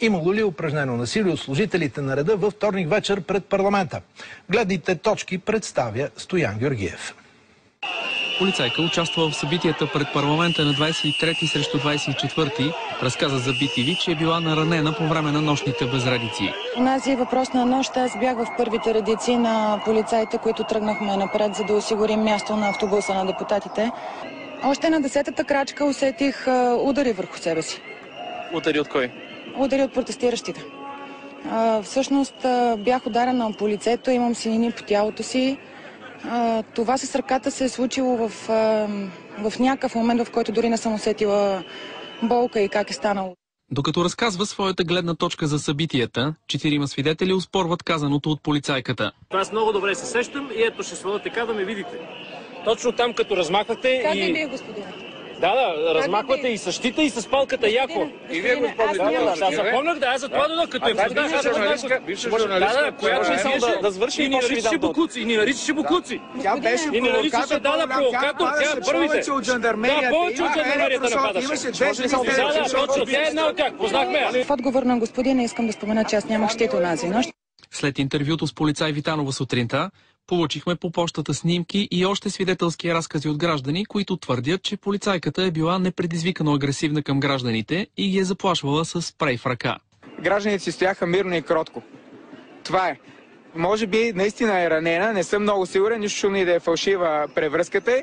Имало ли е упражнено насилие от служителите на реда във вторник вечер пред парламента? Гледните точки представя Стоян Георгиев. Полицайка участва в събитията пред парламента на 23 срещу 24. Разказа за BTV, че е била наранена по време на нощните безредици. Онази въпросна нощ аз бях в първите редици на полицаите, които тръгнахме напред, за да осигурим място на автобуса на депутатите. Още на 10-та крачка усетих удари върху себе си. Удари от кой? Удари от протестиращите. Всъщност бях ударена от лицето, имам синини по тялото си. Това с ръката се е случило в някакъв момент, в който дори не съм усетила болка и как е станало. Докато разказва своята гледна точка за събитията, 4 свидетели оспорват казаното от полицайката. Аз много добре се сещам и ето ще сваля така да ме видите. Точно там, като размахвате как и... не бие, господине? Да, размахвате и с щита, и с палката яко. И вие го спомняте. Аз запомнях, аз за това додох, като я познах. Бивша журналистка, която да свърши и ни наричаше буклуци. И ни наричаше буклуци. Тя беше провокатор, тя е първите. Повече от жандармерията. Да, повече от жандармерията нападаше. Имаше две жени. Да, точно. Тя е една от тях. Познахме. В отговор на господина искам да спомена, че аз нямах щит онази нощ. След интервюто с полицай Витанова сутринта, получихме по пощата снимки и още свидетелски разкази от граждани, които твърдят, че полицайката е била непредизвикано агресивна към гражданите и ги е заплашвала с спрей в ръка. Гражданите си стояха мирно и кротко. Това е. Може би наистина е ранена, не съм много сигурен, нищо шумно и да е фалшива превръзката.